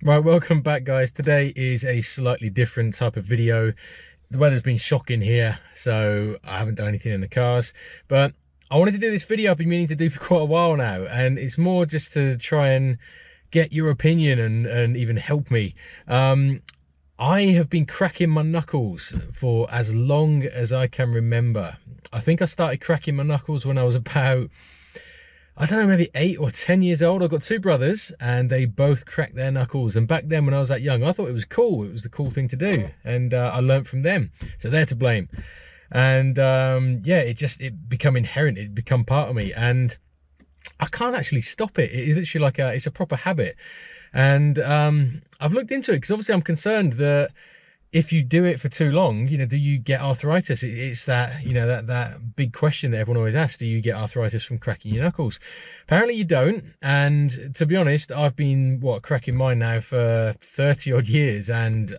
Right, welcome back guys. Today is a slightly different type of video. The weather's been shocking here, so I haven't done anything in the cars, but I wanted to do this video I've been meaning to do for quite a while now, and it's more just to try and get your opinion and even help me. I have been cracking my knuckles for as long as I can remember. I think I started cracking my knuckles when I was about, I don't know, maybe 8 or 10 years old. I've got two brothers and they both cracked their knuckles. And back then when I was that young, I thought it was cool. It was the cool thing to do. And I learned from them. So they're to blame. And yeah, it become inherent. It become part of me. And I can't actually stop it. It is literally like it's a proper habit. And I've looked into it because obviously I'm concerned that if you do it for too long, do you get arthritis? It's that, that big question that everyone always asks, do you get arthritis from cracking your knuckles? Apparently you don't. And to be honest, I've been, cracking mine now for 30 odd years and,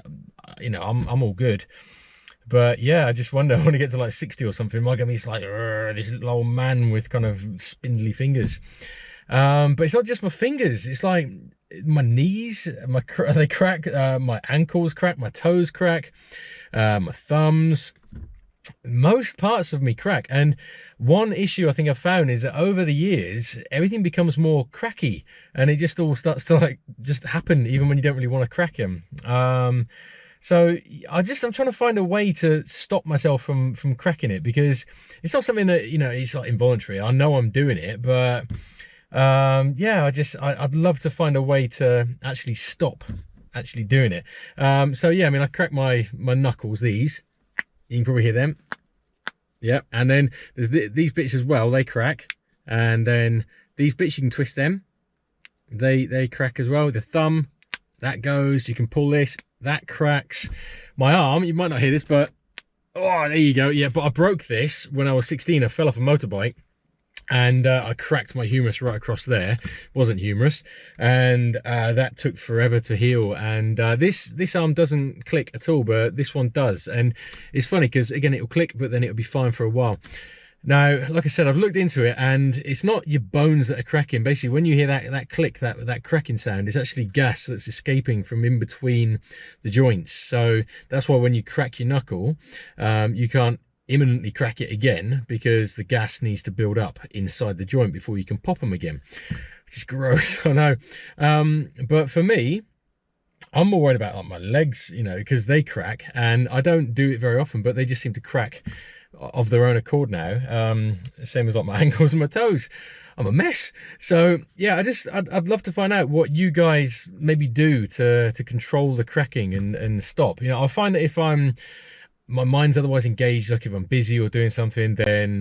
I'm all good. But yeah, I just wonder, when I get to like 60 or something, am I going to be like this little old man with kind of spindly fingers? But it's not just my fingers. It's like my knees, they crack, my ankles crack, my toes crack, my thumbs, most parts of me crack. And one issue I think I've found is that over the years, everything becomes more cracky and it just all starts to just happen even when you don't really want to crack them. So I'm trying to find a way to stop myself from cracking it, because it's not something that, it's like involuntary. I know I'm doing it, but yeah, I'd love to find a way to actually stop actually doing it. So yeah, I mean, I crack my knuckles, these, you can probably hear them. Yep. And then there's these bits as well, they crack. And then these bits, you can twist them. They crack as well. The thumb, that goes, you can pull this, that cracks. My arm, you might not hear this, but, oh, there you go. Yeah, but I broke this when I was 16. I fell off a motorbike. And I cracked my humerus right across there. It wasn't humerus, and that took forever to heal. And this arm doesn't click at all, but this one does. And it's funny because again, it'll click, but then it'll be fine for a while. Now, like I said, I've looked into it, and it's not your bones that are cracking. Basically, when you hear that click, that cracking sound, it's actually gas that's escaping from in between the joints. So that's why when you crack your knuckle, you can't imminently crack it again, because the gas needs to build up inside the joint before you can pop them again, which is gross. I know. But for me, I'm more worried about like my legs, because they crack, and I don't do it very often, but they just seem to crack of their own accord now. Same as like my ankles and my toes. I'm a mess. So yeah, I'd love to find out what you guys maybe do to control the cracking and stop. I find that if my mind's otherwise engaged, like if I'm busy or doing something, then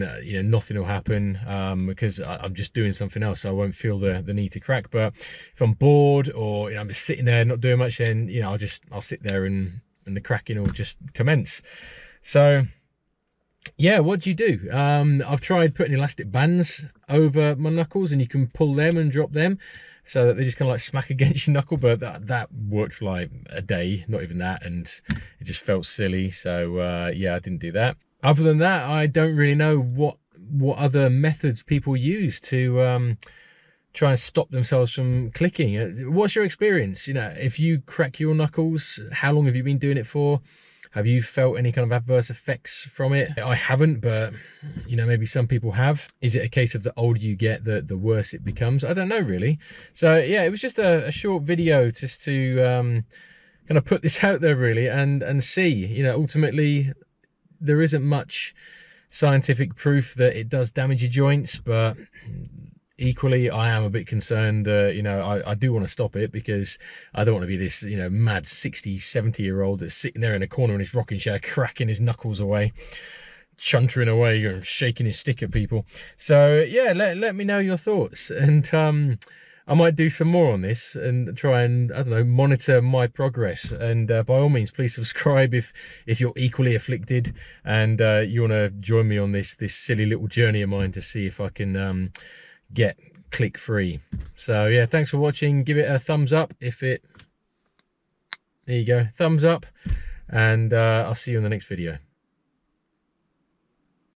nothing will happen, because I'm just doing something else, so I won't feel the need to crack. But if I'm bored, or I'm just sitting there not doing much, then I'll sit there and the cracking will just commence. So yeah, what do you do? I've tried putting elastic bands over my knuckles, and you can pull them and drop them so that they just kind of like smack against your knuckle, but that worked for like a day, not even that, and it just felt silly. So yeah, I didn't do that. Other than that, I don't really know what other methods people use to try and stop themselves from clicking. What's your experience? If you crack your knuckles, how long have you been doing it for? Have you felt any kind of adverse effects from it? I haven't, but maybe some people have. Is it a case of the older you get, the worse it becomes? I don't know really. So yeah, it was just a short video just to kind of put this out there really, and see, ultimately there isn't much scientific proof that it does damage your joints, but equally I am a bit concerned that I do want to stop it, because I don't want to be this mad 60-70-year-old that's sitting there in a corner in his rocking chair cracking his knuckles away, chuntering away and shaking his stick at people. So yeah, let me know your thoughts, and I might do some more on this and try and, I don't know, monitor my progress. And by all means, please subscribe if you're equally afflicted and you want to join me on this silly little journey of mine to see if I can get click free. So yeah, thanks for watching. Give it a thumbs up there you go, thumbs up, and I'll see you in the next video.